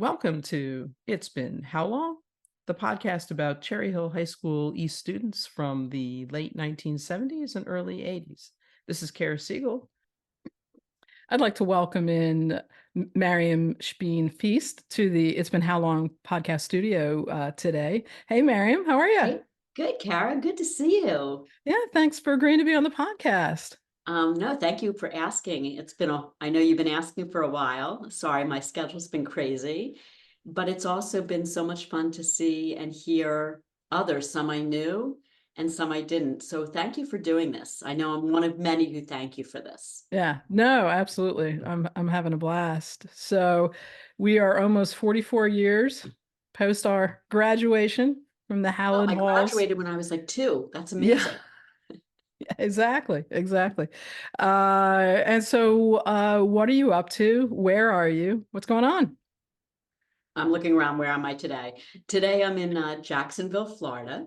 Welcome to It's Been How Long? The podcast about Cherry Hill High School East students from the late 1970s and early 80s. This is Kara Siegel. I'd like to welcome in Mariam Shpeen Feist to the It's Been How Long podcast studio today. Hey, Mariam, how are you? Hey, good, Kara. Good to see you. Yeah, thanks for agreeing to be on the podcast. No, thank you for asking. I know you've been asking for a while. Sorry, my schedule's been crazy, but it's also been so much fun to see and hear others. Some I knew and some I didn't. So thank you for doing this. I know I'm one of many who thank you for this. Yeah, no, absolutely. I'm having a blast. So we are almost 44 years post our graduation from the Oh, Hallett I Halls. graduated when I was like 2. That's Yeah, amazing. exactly. And so what are you up to? Where are you? What's going on? I'm looking around. Where am I today? Today I'm in Jacksonville, Florida.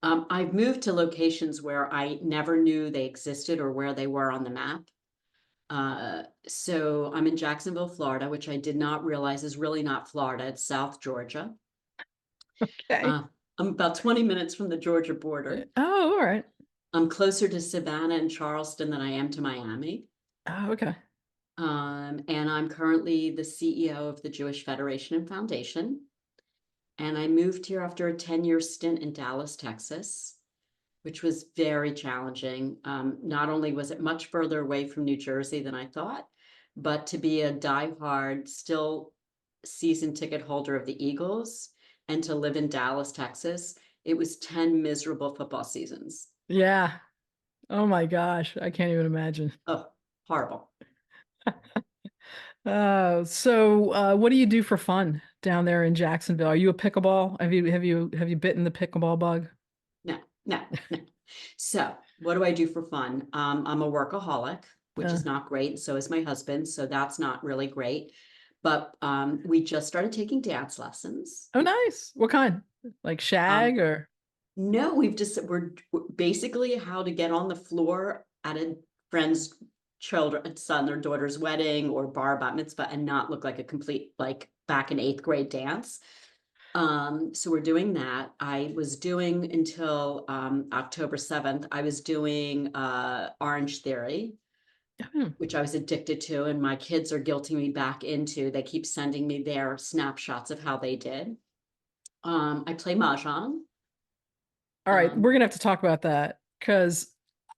I've moved to locations where I never knew they existed or where they were on the map. So I'm in Jacksonville, Florida, which I did not realize is really not Florida. It's South Georgia. Okay. Uh, I'm about 20 minutes from the Georgia border. Oh, all right. I'm closer to Savannah and Charleston than I am to Miami. Oh, okay. And I'm currently the CEO of the Jewish Federation and Foundation. And I moved here after a 10-year stint in Dallas, Texas, which was very challenging. Not only was it much further away from New Jersey than I thought, but to be a diehard, still season ticket holder of the Eagles and to live in Dallas, Texas, it was 10 miserable football seasons. Yeah. Oh my gosh, I can't even imagine. Oh, horrible. So what do you do for fun down there in Jacksonville? Are you a pickleball? Have you bitten the pickleball bug? No, no, no. So, what do I do for fun? I'm a workaholic, which Uh, is not great. So is my husband. So that's not really great. But we just started taking dance lessons. oh, nice. What kind? Like Um, shag or? no, we're basically how to get on the floor at a friend's son or daughter's wedding or bar bat mitzvah and not look like a complete like back in 8th grade dance. So we're doing that. I was doing until October 7th, I was doing Orange Theory, Hmm. which I was addicted to, and my kids are guilting me back into. They keep sending me their snapshots of how they did. I play Mahjong. All right, Um, we're gonna have to talk about that because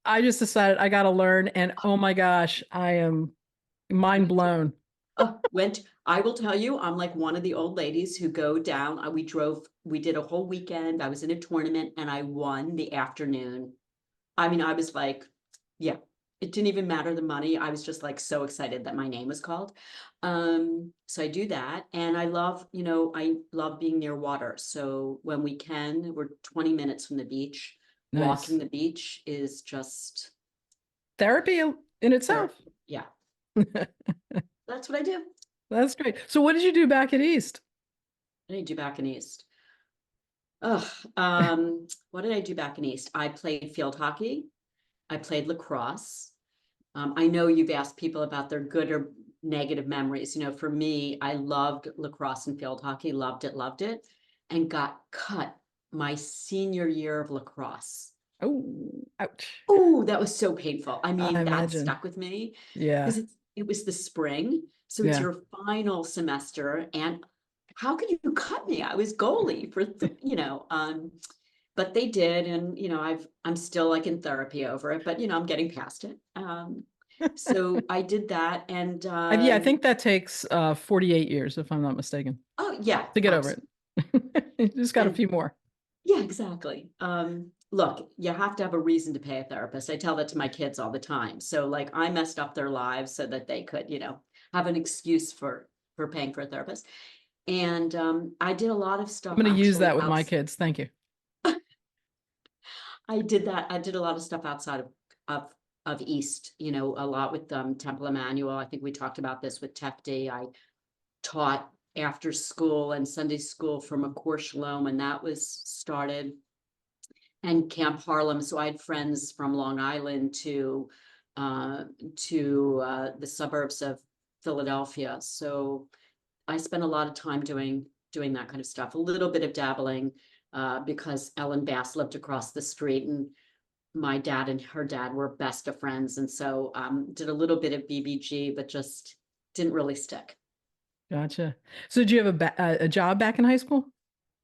I just decided I gotta learn, and oh my gosh, I am mind went to, blown. I will tell you, I'm like one of the old ladies who go down. We did a whole weekend. I was in a tournament and I won the afternoon. I mean, I was like, yeah, it didn't even matter the money. I was just like so excited that my name was called. So I do that. And I love being near water. So when we can, we're 20 minutes from the beach. Walking Nice the beach is just therapy in itself. therapy. Yeah, that's what I do. That's great. So what did you do back at East? What did I do back in East? Oh, what did I do back in East? I played field hockey. I played lacrosse. I know you've asked people about their good or negative memories. For me, I loved lacrosse and field hockey, loved it, and got cut my senior year of lacrosse. Oh, ouch. Oh, that was so painful. I I mean, that imagine. stuck with me Yeah. because it was the spring. So it's Yeah. your final semester. And how could you cut me? I was goalie but they did. And, I'm still like in therapy over it, but, I'm getting past it. So I did that. And, Yeah, I think that takes 48 years, if I'm not mistaken, oh, yeah, to get over absolutely. it. You just got a And few more. yeah, exactly. Look, you have to have a reason to pay a therapist. I tell that to my kids all the time. So like I messed up their lives so that they could, have an excuse for paying for a therapist. And I did a lot of I'm stuff going to use actually that with my outside. kids. Thank you. I did that. I did a lot of stuff outside of of East, a lot with Temple Emmanuel. I think we talked about this with Tefty. I taught after school and Sunday school from a course Shalom when that was started. And Camp Harlem. So I had friends from Long Island uh, to the suburbs of Philadelphia. So I spent a lot of time doing that kind of stuff, a little bit of dabbling, because Ellen Bass lived across the street, and my dad and her dad were best of friends. And so did a little bit of BBG, but just didn't really stick. Gotcha. So did you have a job back in high school?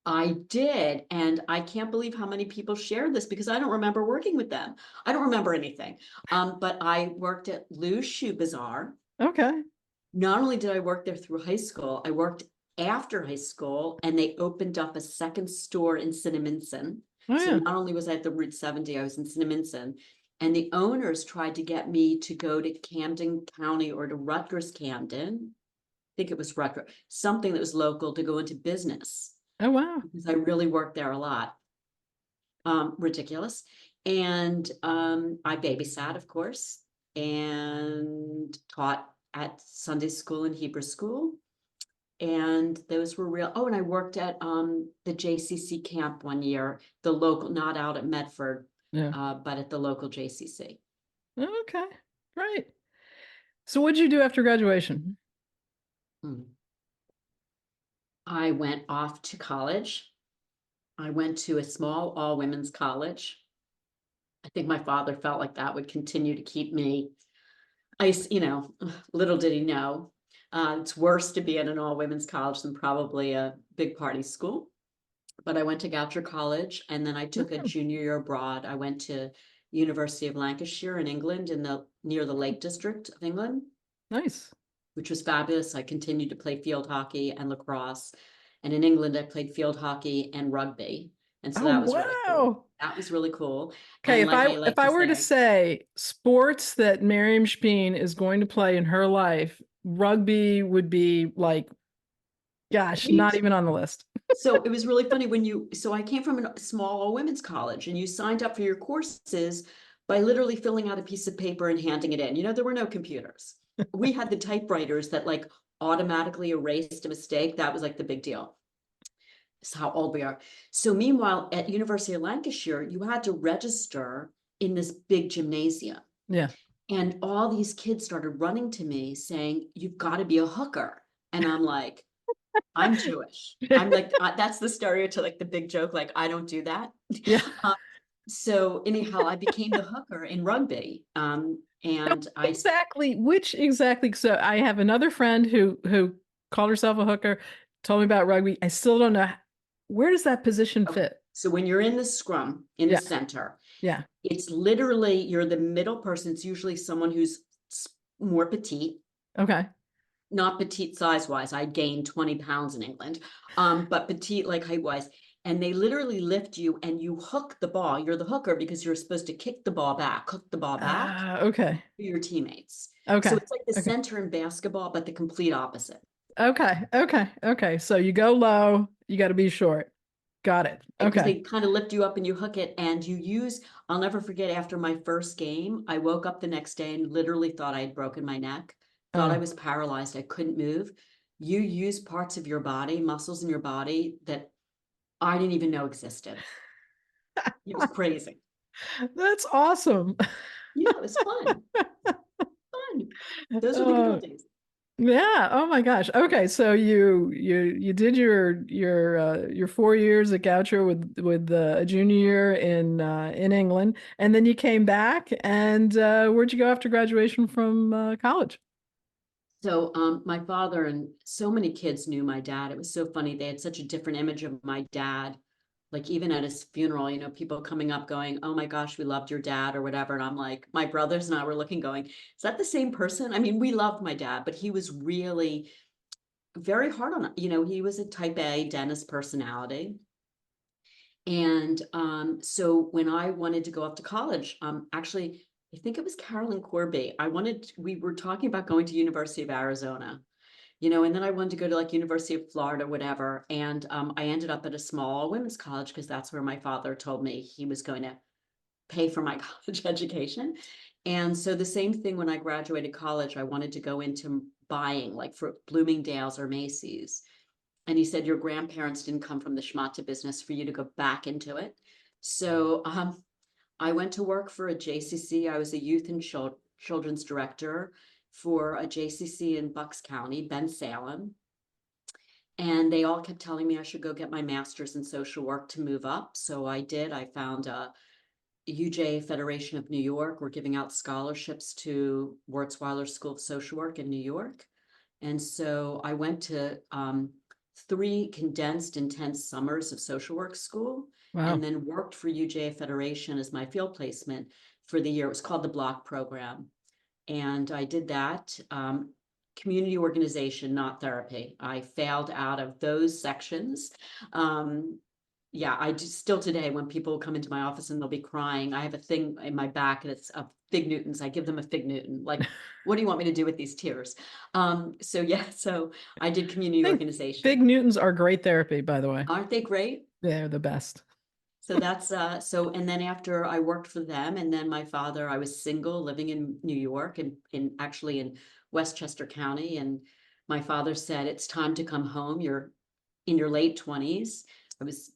I did. And I can't believe how many people share this because I don't remember working with them. I don't remember anything. But I worked at Lou's Shoe Bazaar. Okay. Not only did I work there through high school, I worked after high school, and they opened up a second store in Cinnaminson. Oh So yeah. not only was I at the Route 70, I was in Cinnaminson. And the owners tried to get me to go to Camden County or to Rutgers Camden. I think it was Rutgers, something that was local, to go into business Oh wow. because I really worked there a lot. Ridiculous. And I babysat, of course, and taught at Sunday school and Hebrew school. And those were real. Oh, and I worked at the JCC camp one year, the local, not out at Medford, Yeah. but at the local JCC. Okay. Great. So what'd you do after graduation? Hmm. I went off to college. I went to a small all women's college. I think my father felt like that would continue to keep me. Little did he know, it's worse to be in an all women's college than probably a big party school. But I went to Goucher College, and then I took a Hmm, junior year abroad. I went to University of Lancashire in England, near the Lake District of England, nice. which was fabulous. I continued to play field hockey and lacrosse. And in England, I played field hockey and rugby. And so Oh that was really cool. wow. That was really cool. Okay, And if like I I if like I to were to say, say sports that Mariam Shpeen is going to play in her life, rugby would be like, gosh, not even on the list. so it was really funny so I came from a small all women's college, and you signed up for your courses by literally filling out a piece of paper and handing it in. There were no computers. We had the typewriters that like automatically erased a mistake. That was like the big deal. That's how old we are. So meanwhile, at University of Lancashire, you had to register in this big gymnasium. Yeah. And all these kids started running to me saying, "You've got to be a hooker." And I'm like, I'm Jewish. I'm like, that's the stereotype, like the big joke, like, I don't do that. Yeah. Um, so anyhow, I became the hooker in rugby. And I, Exactly. Which exactly? So I have another friend who called herself a hooker, told me about rugby. I still don't know where does that position okay. fit? So when you're in the scrum, in the Yeah. center, Yeah. it's literally, you're the middle person. It's usually someone who's more petite, Okay. not petite size wise. I gained 20 pounds in England, but petite like height wise. And they literally lift you and you hook the ball. You're the hooker because you're supposed to kick the ball back, hook the ball back Okay. to your teammates. So Okay. it's like the Okay. center in basketball, but the complete opposite. Okay. Okay. Okay. So you go low, you got to be short. Got it. Because Okay. they kind of lift you up and you hook it, and you use, I'll never forget, after my first game, I woke up the next day and literally thought I had broken my neck, thought I Oh. was paralyzed, I couldn't move. You use parts of your body, muscles in your body that I didn't even know existed. It was crazy. That's awesome. Yeah, it was fun. Fun. Those were the good Uh, old days. yeah. Oh my gosh. Okay. So you did your 4 years at Goucher with a junior year in England, and then you came back. And where'd you go after graduation from college? So my father and so many kids knew my dad. It was so funny. They had such a different image of my dad. Like even at his funeral, people coming up going, "Oh my gosh, we loved your dad," or whatever. And I'm like, my brothers and I were looking going, "Is that the same person?" I mean, we loved my dad, but he was really very hard on, he was a type A dentist personality. And so when I wanted to go off to college, actually, I think it was Carolyn Corby. We were talking about going to University of Arizona, and then I wanted to go to like University of Florida, whatever. And I ended up at a small women's college because that's where my father told me he was going to pay for my college education. And so the same thing when I graduated college, I wanted to go into buying like for Bloomingdale's or Macy's. And he said, your grandparents didn't come from the schmata business for you to go back into it. So I went to work for a JCC. I was a youth and children's director for a JCC in Bucks County, Ben Salem. And they all kept telling me I should go get my master's in social work to move up. So I did. I found a UJ Federation of New York. We're giving out scholarships to Wurzweiler School of Social Work in New York. And so I went to 3 condensed, intense summers of social work school, and Wow. then worked for UJ Federation as my field placement for the year. It was called the Block Program. And I did that. Community organization, not therapy. I failed out of those sections. Yeah, I just still today, when people come into my office and they'll be crying, I have a thing in my back and it's of fig Newtons. I give them a fig Newton. Like, what do you want me to do with these tears? So yeah, so I did community I think organization. Fig Newtons are great therapy, by the way. Aren't they great? They're the best. So that's so, and then after I worked for them, and then my father, I was single, living in New York, and in actually in Westchester County, and my father said, it's time to come home. You're in your late 20s. I was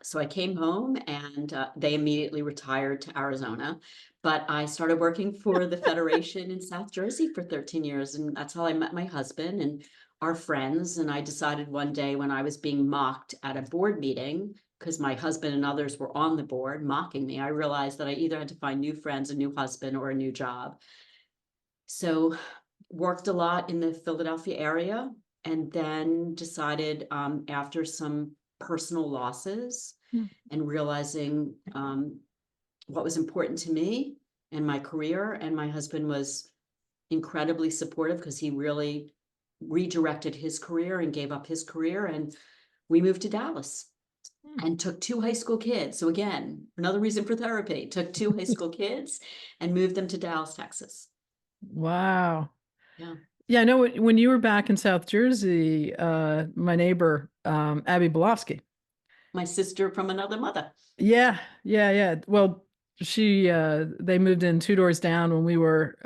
so I came home, and they immediately retired to Arizona. But I started working for the Federation in South Jersey for 13 years, and that's how I met my husband and our friends. And I decided one day, when I was being mocked at a board meeting, because my husband and others were on the board mocking me, I realized that I either had to find new friends, a new husband, or a new job. So worked a lot in the Philadelphia area, and then decided after some personal losses Hmm. and realizing what was important to me and my career. And my husband was incredibly supportive, because he really redirected his career and gave up his career. And we moved to Dallas Hmm. and took 2 high school kids. So again, another reason for therapy, took 2 high school kids and moved them to Dallas, Texas. Wow. Yeah. Yeah, I know when you were back in South Jersey, my neighbor, Abby Belofsky. My sister from another mother. Yeah, yeah, yeah. Well, they moved in 2 doors down when we were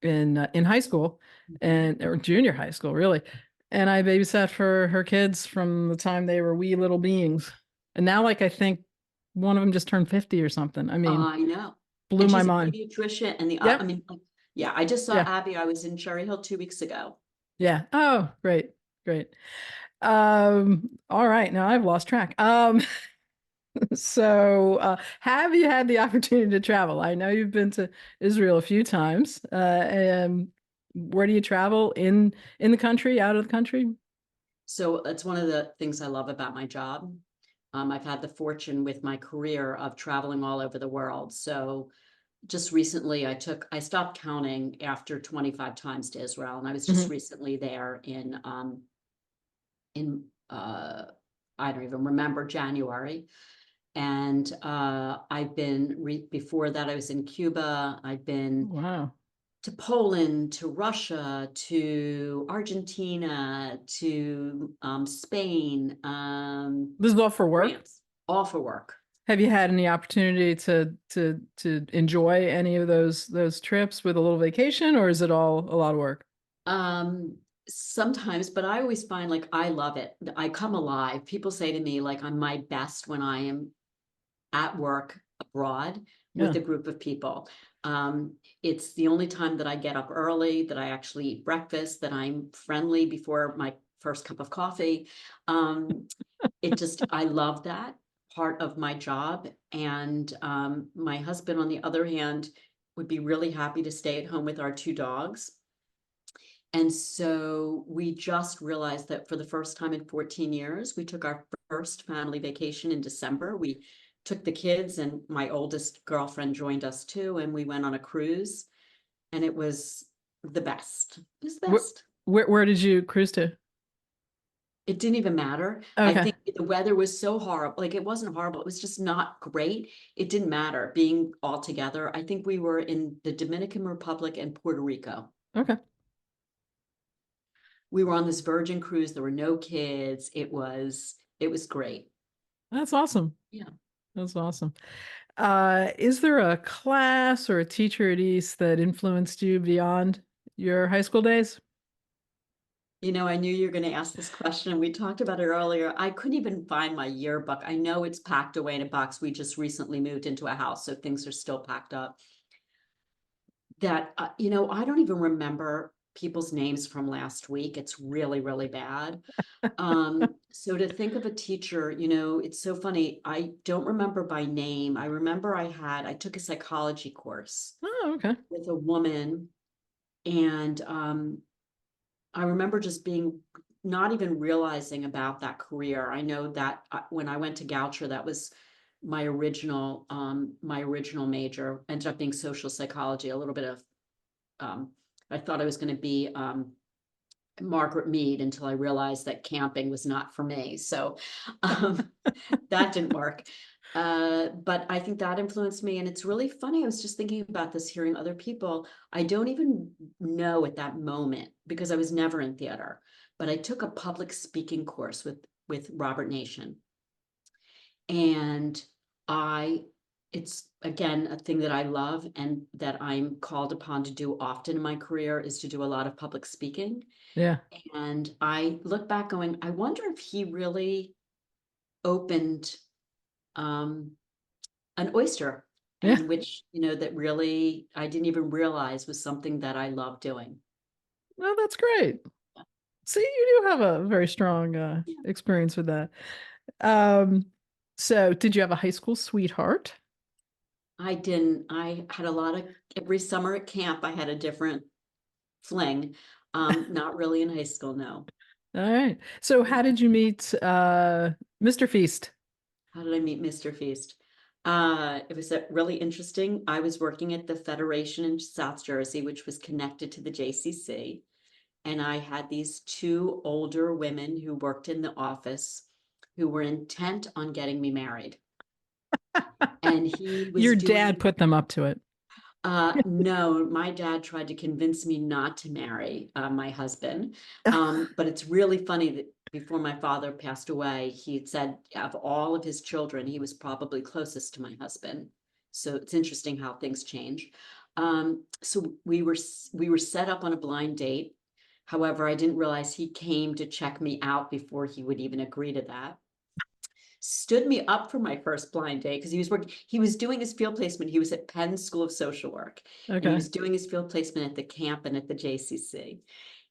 in high school Mhm. and or junior high school, really. And I babysat for her kids from the time they were wee little beings. And now, like, I think one of them just turned 50 or something. I mean, I know. blew And my she's a mind. pediatrician, and I Yep. mean, yeah, I just saw Yeah. Abby. I was in Cherry Hill 2 weeks ago. Yeah. Oh, great. Great. All right. Now I've lost track. So, have you had the opportunity to travel? I know you've been to Israel a few times. And where do you travel in the country, out of the country? So that's one of the things I love about my job. I've had the fortune with my career of traveling all over the world. So just recently, I stopped counting after 25 times to Israel, and I was just Mhm. recently there in I don't even remember, January. And I've been before that, I was in Cuba. I've been Wow. to Poland, to Russia, to Argentina, to Spain, This is all for work. France, all for work. Have you had any opportunity to enjoy any of those trips with a little vacation, or is it all a lot of work? Um, Sometimes, but I always find, like, I love it. I come alive. People say to me, like, I'm my best when I am at work abroad with Yeah. a group of people. It's the only time that I get up early, that I actually eat breakfast, that I'm friendly before my first cup of coffee. I love that part of my job. And my husband, on the other hand, would be really happy to stay at home with our 2 dogs. And so we just realized that for the first time in 14 years, we took our first family vacation in December. We took the kids, and my oldest girlfriend joined us too. And we went on a cruise, and it was the best. It was the Where best. where did you cruise to? It didn't even matter. I Okay. think the weather was so horrible. Like, it wasn't horrible. It was just not great. It didn't matter being all together. I think we were in the Dominican Republic and Puerto Rico. Okay. We were on this Virgin cruise. There were no kids. It was great. That's awesome. Yeah. That's awesome. Is there a class or a teacher at East that influenced you beyond your high school days? I knew you were going to ask this question, and we talked about it earlier. I couldn't even find my yearbook. I know it's packed away in a box. We just recently moved into a house, so things are still packed up. I don't even remember people's names from last week. It's really, really bad. So to think of a teacher, it's so funny. I don't remember by name. I remember I took a psychology course Oh, okay. with a woman, and I remember just being not even realizing about that career. I know that when I went to Goucher, that was my original major, ended up being social psychology, a little bit of I thought I was going to be Margaret Mead until I realized that camping was not for me. So that didn't work. But I think that influenced me. And it's really funny. I was just thinking about this, hearing other people. I don't even know at that moment because I was never in theater, but I took a public speaking course with Robert Nation. And it's again a thing that I love and that I'm called upon to do often in my career, is to do a lot of public speaking. Yeah. And I look back going, I wonder if he really opened an oyster, Yeah. and which, that really I didn't even realize was something that I love doing. Well, that's great. See, you do have a very strong Yeah. experience with that. Um, so did you have a high school sweetheart? I didn't. I had a lot of, every summer at camp, I had a different fling. Not really in high school, no. All right. So how did you meet Mr. Feast? How did I meet Mr. Feast? It was really interesting. I was working at the Federation in South Jersey, which was connected to the JCC. And I had these two older women who worked in the office who were intent on getting me married. And he was Your dad doing, put them up to it. no, my dad tried to convince me not to marry my husband. But it's really funny that before my father passed away, he had said of all of his children, he was probably closest to my husband. So it's interesting how things change. So we were set up on a blind date. However, I didn't realize he came to check me out before he would even agree to that. Stood me up for my first blind date because he was doing his field placement. He was at Penn School of Social Work, and he Okay. was doing his field placement at the camp and at the JCC.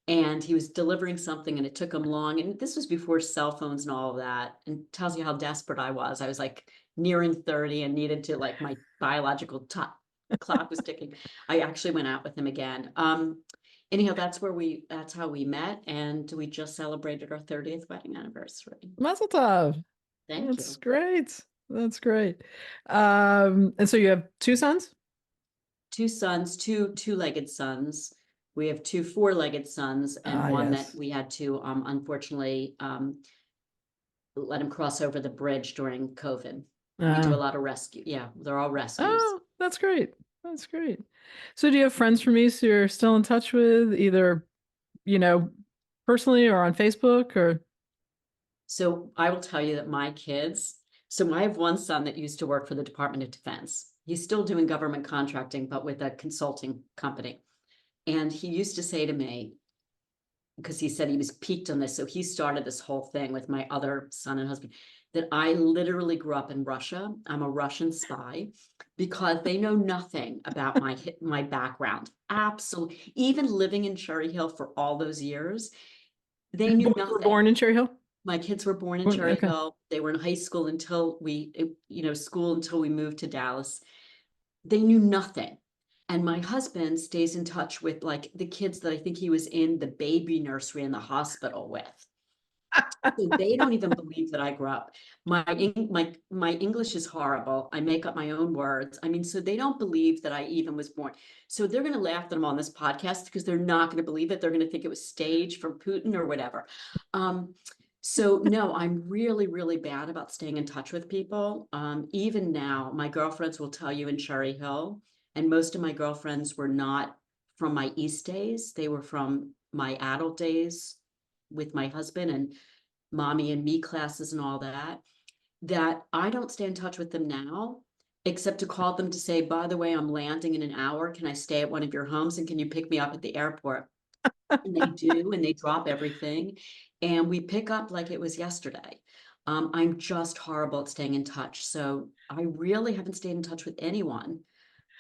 And he was delivering something, and it took him long. And this was before cell phones and all of that, and tells you how desperate I was. I was like nearing 30 and needed to, like, my biological clock was ticking. I actually went out with him again. Anyhow, that's how we met, and we just celebrated our 30th wedding anniversary. Mazel tov. Thank That's you. great. That's great. And so you have two sons? Two sons, two two-legged sons. We have two four-legged sons, and Ah, one that yes. we had to unfortunately let him cross over the bridge during COVID. We do a Uh, lot of rescue. Yeah, they're all rescues. oh, that's great. That's great. So do you have friends from East you're still in touch with, either, you know, personally or on Facebook or So I will tell you that my kids, so I have one son that used to work for the Department of Defense. He's still doing government contracting, but with a consulting company. And he used to say to me, because he said he was piqued on this, so he started this whole thing with my other son and husband, that I literally grew up in Russia. I'm a Russian spy, because they know nothing about my background. Absolutely. Even living in Cherry Hill for all those years, they your knew boys were nothing. born in Cherry Hill? My kids were born in Cherry Okay. Hill. They were in high school until school until we moved to Dallas. They knew nothing. And my husband stays in touch with, like, the kids that I think he was in the baby nursery in the hospital with. So they don't even believe that I grew up. My English is horrible. I make up my own words. I mean, so they don't believe that I even was born. So they're going to laugh at them on this podcast because they're not going to believe it. They're going to think it was staged from Putin or whatever. So no, I'm really, really bad about staying in touch with people. Even now, my girlfriends will tell you in Cherry Hill, and most of my girlfriends were not from my East days. They were from my adult days with my husband and mommy and me classes and all that, that I don't stay in touch with them now, except to call them to say, by the way, I'm landing in an hour. Can I stay at one of your homes? And can you pick me up at the airport? And they do, and they drop everything. And we pick up like it was yesterday. I'm just horrible at staying in touch. So I really haven't stayed in touch with anyone.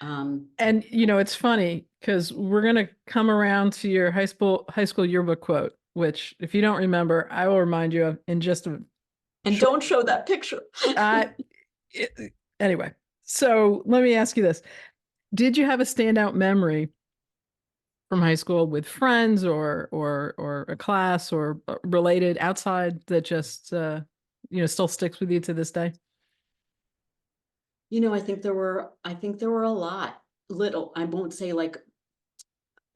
And it's funny because we're gonna come around to your high school yearbook quote, which if you don't remember, I will remind you of in just a And short. don't show that picture. Uh, anyway, so let me ask you this: did you have a standout memory from high school with friends or a class or related outside that just still sticks with you to this day? I think there were a lot. Little, I won't say like,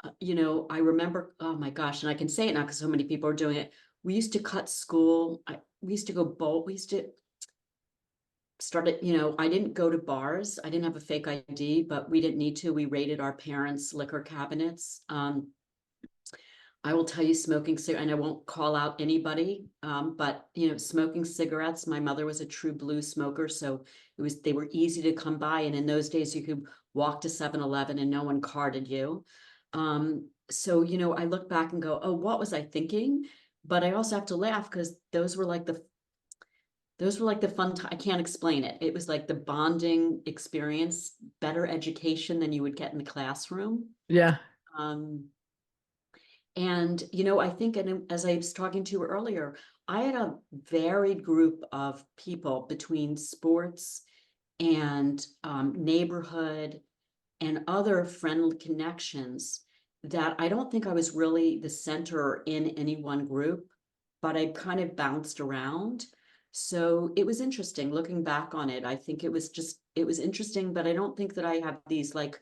I remember, oh my gosh, and I can say it now because so many people are doing it. We used to cut school. We used to go bowl. We used to start it, I didn't go to bars. I didn't have a fake ID, but we didn't need to. We raided our parents' liquor cabinets. I will tell you, smoking cigarettes, and I won't call out anybody, but smoking cigarettes. My mother was a true blue smoker, so they were easy to come by. And in those days, you could walk to 7-Eleven and no one carded you. So I look back and go, oh, what was I thinking? But I also have to laugh because those were like the fun time. I can't explain it. It was like the bonding experience, better education than you would get in the classroom. Yeah. And, I think, and as I was talking to you earlier, I had a varied group of people between sports and neighborhood and other friendly connections that I don't think I was really the center in any one group, but I kind of bounced around. So it was interesting looking back on it. I think it was interesting, but I don't think that I have these like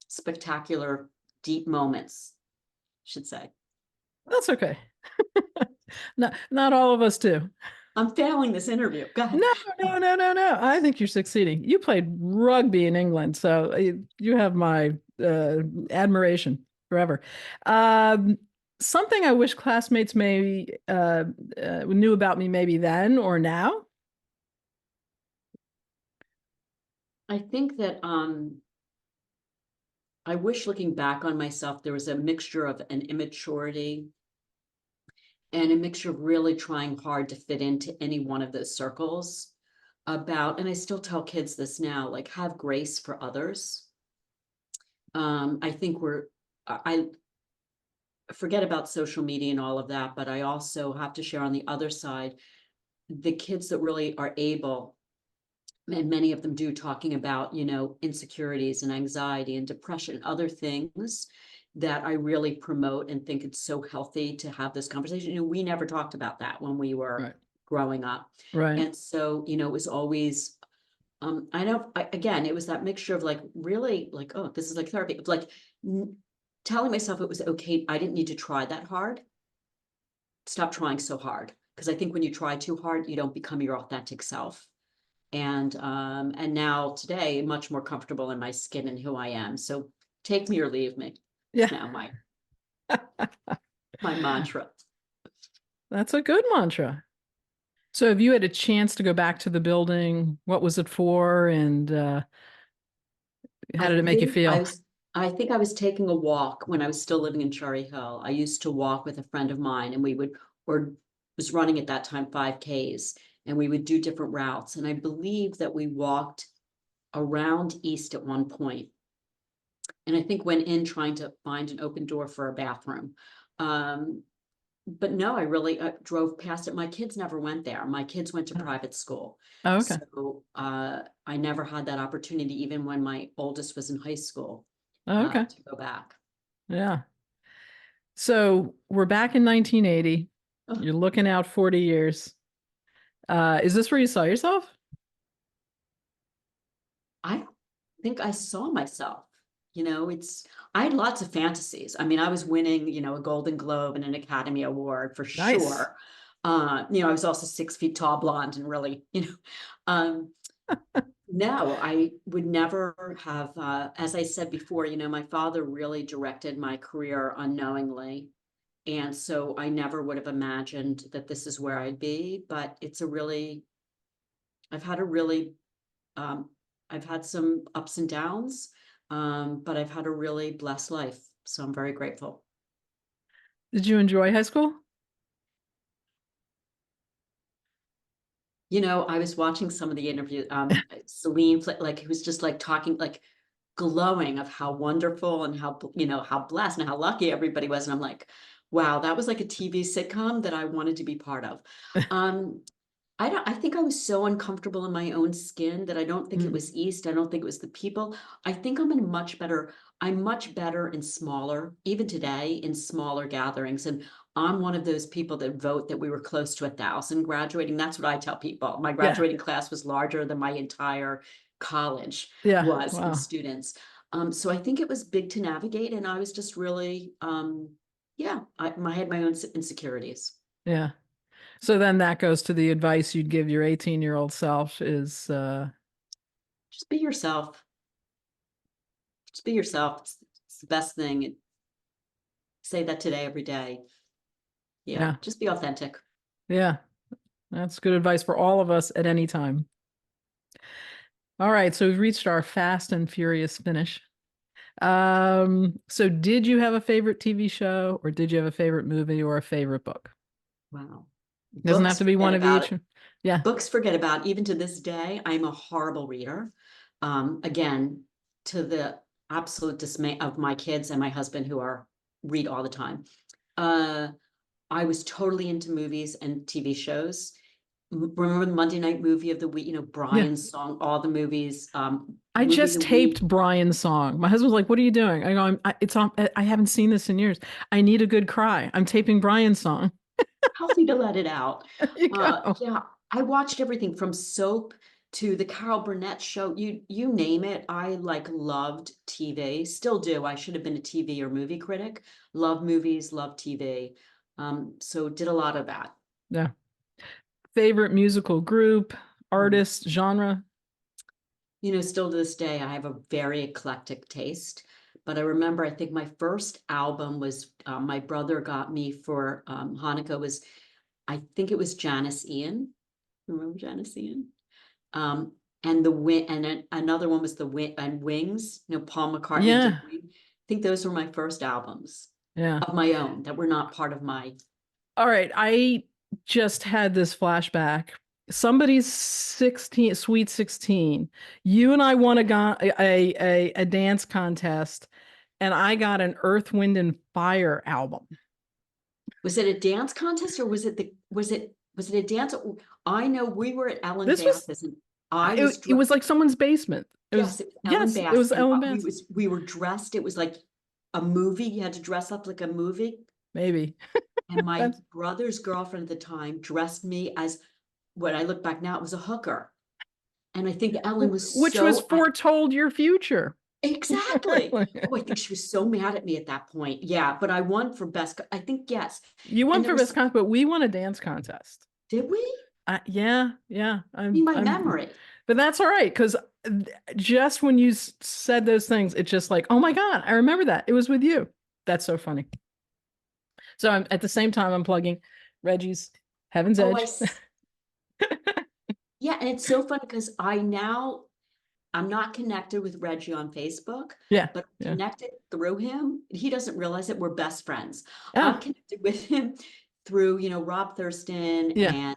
spectacular, deep moments, should say. That's okay. Not all of us do. I'm failing this interview. Go ahead. No, no, no, no, no. I think you're succeeding. You played rugby in England, so you have my admiration forever. Um, Something I wish classmates maybe knew about me maybe then or now. I think that I wish looking back on myself, there was a mixture of an immaturity and a mixture of really trying hard to fit into any one of those circles and I still tell kids this now, like have grace for others. I think I forget about social media and all of that, but I also have to share on the other side, the kids that really are able, and many of them do, talking about, insecurities and anxiety and depression, other things that I really promote and think it's so healthy to have this conversation. We never talked about that when we were Right. growing up. Right. And so, it was always, again, it was that mixture of like, really like, oh, this is like therapy, like telling myself it was okay. I didn't need to try that hard. Stop trying so hard. Because I think when you try too hard, you don't become your authentic self. And now today, much more comfortable in my skin and who I am. So take me or leave me. Yeah. Now my mantra. That's a good mantra. So if you had a chance to go back to the building, what was it for and how I did it make you think feel? I think I was taking a walk when I was still living in Cherry Hill. I used to walk with a friend of mine, and or was running at that time 5Ks, and we would do different routes. And I believe that we walked around East at one point, and I think went in trying to find an open door for a bathroom. Um, but no, I really drove past it. My kids never went there. My kids went to private school. Oh, okay. So I never had that opportunity, even when my oldest was in high school, Oh, okay. to go back. Yeah. So we're back in 1980. Oh, You're looking out 40 years. Is this where you saw yourself? I don't think I saw myself. I had lots of fantasies. I mean, I was winning, a Golden Globe and an Academy Award for Nice. sure. I was also 6 feet tall, blonde, and really, um, no, I would never have, as I said before, my father really directed my career unknowingly. And so I never would have imagined that this is where I'd be, but I've had a really, um, I've had some ups and downs, but I've had a really blessed life. So I'm very grateful. Did you enjoy high school? I was watching some of the interview, Celine, like, who was just like talking, like glowing of how wonderful and how blessed and how lucky everybody was. And I'm like, wow, that was like a TV sitcom that I wanted to be part of. Um, I think I was so uncomfortable in my own skin that I don't think it Mm. was East. I don't think it was the people. I think I'm much better in smaller, even today, in smaller gatherings. And I'm one of those people that vote that we were close to 1,000 graduating. That's what I tell people. My Yeah. graduating class was larger than my entire college Yeah. was in Wow. students. So I think it was big to navigate, and I was just really, yeah, I had my own insecurities. Yeah. So then that goes to the advice you'd give your 18-year-old self is Just be yourself. Just be yourself. It's the best thing. Say that today, every day. Yeah, yeah. just be authentic. Yeah. That's good advice for all of us at any time. All right, so we've reached our fast and furious finish. So did you have a favorite TV show, or did you have a favorite movie or a favorite book? Wow. Doesn't have Books, to be forget one of about it. each. Yeah. Books, forget about. Even to this day, I'm a horrible reader. Again, to the absolute dismay of my kids and my husband, who are read all the time. Uh, I was totally into movies and TV shows. Remember the Monday night movie of the week, Yeah. Brian's song, all the movies, I movie of just the week. taped Brian's song. My husband was like, "What are you doing?" I go, it's on. I haven't seen this in years. I need a good cry. I'm taping Brian's song." Healthy to let it out. There you go. Yeah, I watched everything from soap to the Carol Burnett show. You name it. I like loved TV. Still do. I should have been a TV or movie critic. Love movies, love TV. So did a lot of that. Yeah. Favorite musical group, Mm. artist, genre? Still to this day, I have a very eclectic taste. But I remember, I think my first album was my brother got me for Hanukkah was, I think it was Janice Ian. Remember Janice Ian? Um, and the win and another one was the win and Wings. Paul McCartney did Yeah. Wings. I think those were my first albums Yeah. of my own that were not part of my. All right. I just had this flashback. Somebody's 16, sweet 16. You and I won a dance contest, and I got an Earth, Wind, and Fire album. Was it a dance contest, or was it a dance? I know we were at Ellen This was Bass's, and I was it was like someone's basement. It was yes, it was Ellen yes, it Bass, was and Ellen we Bass. was we were dressed. It was like a movie. You had to dress up like a movie. Maybe. And my That's brother's girlfriend at the time dressed me as, what I look back now, it was a hooker. And I think Ellen was which was so foretold your future. exactly. Oh, I think she was so mad at me at that point. Yeah, but I won for best. I think yes. You And won there for best was, contest, but we won a dance contest. did we? Yeah, yeah. In my memory. But that's all right because just when you said those things, it's just like, oh my God, I remember that. It was with you. That's so funny. So I'm at the same time, I'm plugging Reggie's Heaven's Oh, Edge. yeah, and it's so funny because I'm not connected with Reggie on Facebook, Yeah, but I'm yeah. connected through him. He doesn't realize that we're best friends. I'm Oh, connected with him through, Rob Thurston yeah,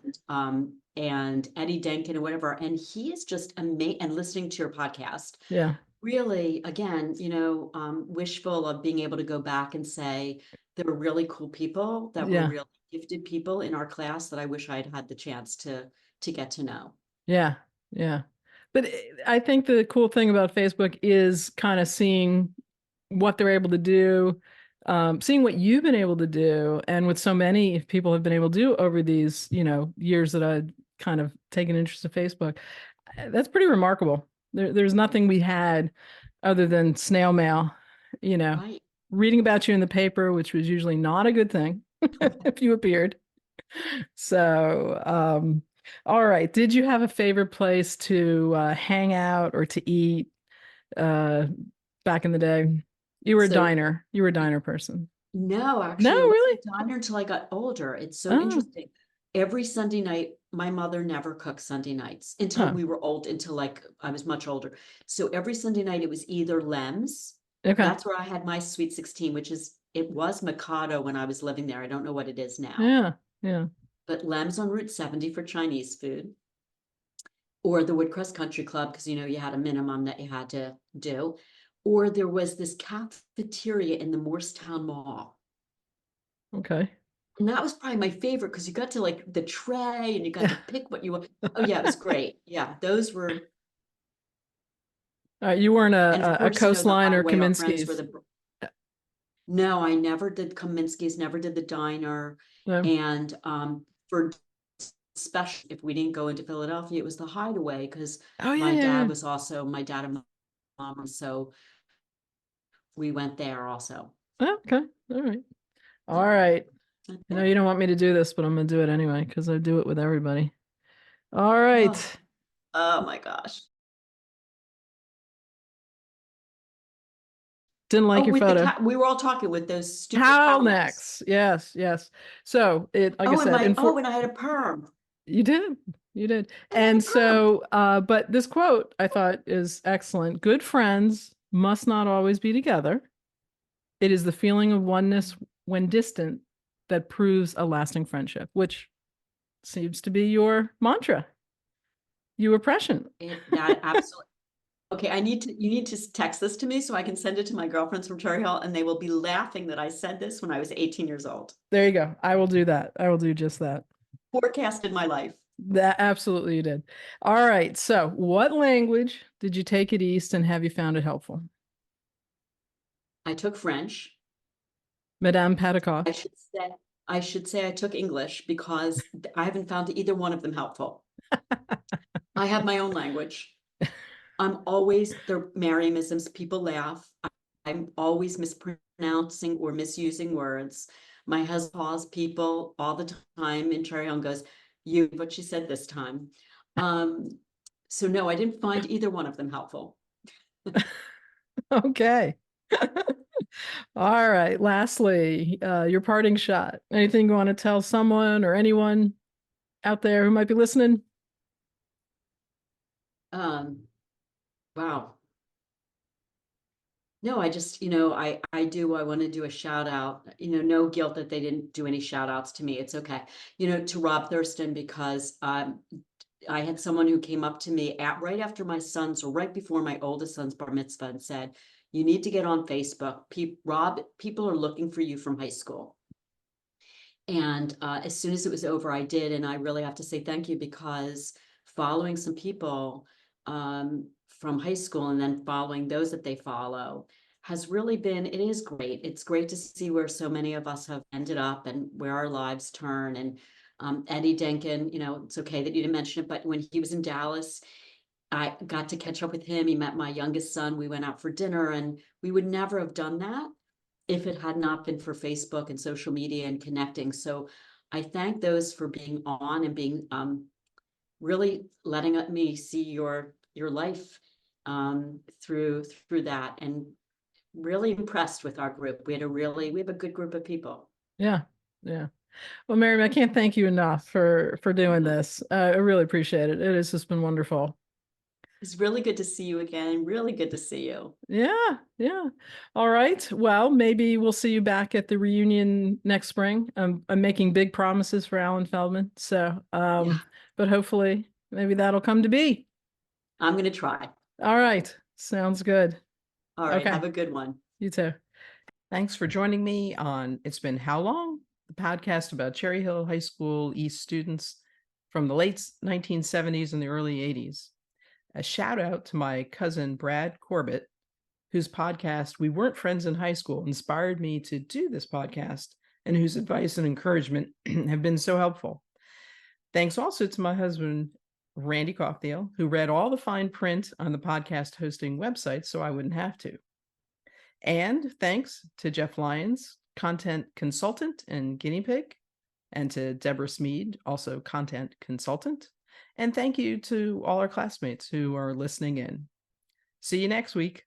and Eddie Denkin and whatever. And he is just amazing. And listening to your podcast, yeah, really, again, wishful of being able to go back and say there were really cool people that were yeah, really gifted people in our class that I wish I had had the chance to get to know. yeah, yeah. But I think the cool thing about Facebook is kind of seeing what they're able to do, seeing what you've been able to do, and what so many people have been able to do over these, years that I've kind of taken interest in Facebook. That's pretty remarkable. There's nothing we had other than snail mail, you know, Right. reading about you in the paper, which was usually not a good thing if you appeared. So, all right. Did you have a favorite place to hang out or to eat uh, back in the day? You were a So diner. You were a diner person. no, No, actually, I wasn't really? a diner until I got older. It's so Oh, interesting. Every Sunday night, my mother never cooked Sunday nights until oh, we were old, until like I was much older. So every Sunday night, it was either Lem's. okay. That's where I had my Sweet 16, it was Mikado when I was living there. I don't know what it is now, Yeah, yeah, but Lem's on Route 70 for Chinese food. or the Woodcrest Country Club, because you had a minimum that you had to do, or there was this cafeteria in the Morristown Mall. Okay. And that was probably my favorite because you got to like the tray and you got to pick what you want. Oh yeah, it was great. Yeah, those were. You weren't And of a course, the Coastline or highway, our friends were Kaminsky's. the. No, I never did Kaminsky's, never did the diner. No. And for special, if we didn't go into Philadelphia, it was the Hideaway because Oh yeah, my yeah, dad yeah. was also my dad and mom, so we went there also. Oh, okay. All right. All right. I know you don't want me to do this, but I'm gonna do it anyway because I do it with everybody. All right. Oh, oh my gosh. Didn't like Oh, your with the photo. cat, we were all talking with those stupid How cow necks. next? Yes, yes. So like I Oh, and said, and I had a perm. you did. You did. And I had a And perm. so, but this quote I thought is excellent. Good friends must not always be together. It is the feeling of oneness when distant that proves a lasting friendship, which seems to be your mantra. You were prescient. That absolutely. Okay, you need to text this to me so I can send it to my girlfriends from Cherry Hill and they will be laughing that I said this when I was 18 years old. There you go. I will do that. I will do just that. Forecasted my life. That absolutely you did. All right. So, what language did you take at East and have you found it helpful? I took French. Madame Patikoff. I should say I took English because I haven't found either one of them helpful. I have my own language. I'm always the Mariamisms. People laugh. I'm always mispronouncing or misusing words. My husband calls people all the time in Cherry Hill and goes, "You, what she said this time." So no, I didn't find either one of them helpful. Okay. All right. Lastly, your parting shot. Anything you want to tell someone or anyone out there who might be listening? Wow. No, I just, I want to do a shout out, no guilt that they didn't do any shout outs to me. It's okay. To Rob Thurston, because I had someone who came up to me right after my son's or right before my oldest son's bar mitzvah and said, "You need to get on Facebook. Rob, people are looking for you from high school." And as soon as it was over, I did. And I really have to say thank you because following some people from high school and then following those that they follow has really been, it is great. It's great to see where so many of us have ended up and where our lives turn. And Eddie Denkin, it's okay that you didn't mention it, but when he was in Dallas, I got to catch up with him. He met my youngest son. We went out for dinner and we would never have done that if it had not been for Facebook and social media and connecting. So I thank those for being on and being really letting me see your life through that, and really impressed with our group. We have a good group of people. Yeah. Yeah. Well, Mariam, I can't thank you enough for doing this. I really appreciate it. It has just been wonderful. It's really good to see you again. Really good to see you. Yeah, yeah. All right. Well, maybe we'll see you back at the reunion next spring. I'm making big promises for Alan Feldman. So, Yeah, but hopefully maybe that'll come to be. I'm going to try. All right. Sounds good. All right. Okay. Have a good one. You too. Thanks for joining me on It's Been How Long? The podcast about Cherry Hill High School East students from the late 1970s and the early 80s. A shout out to my cousin Brad Corbett, whose podcast We Weren't Friends in High School inspired me to do this podcast and whose advice and encouragement have been so helpful. Thanks also to my husband, Randy Cockdale, who read all the fine print on the podcast hosting website so I wouldn't have to. And thanks to Jeff Lyons, content consultant and guinea pig, and to Deborah Smead, also content consultant. And thank you to all our classmates who are listening in. See you next week.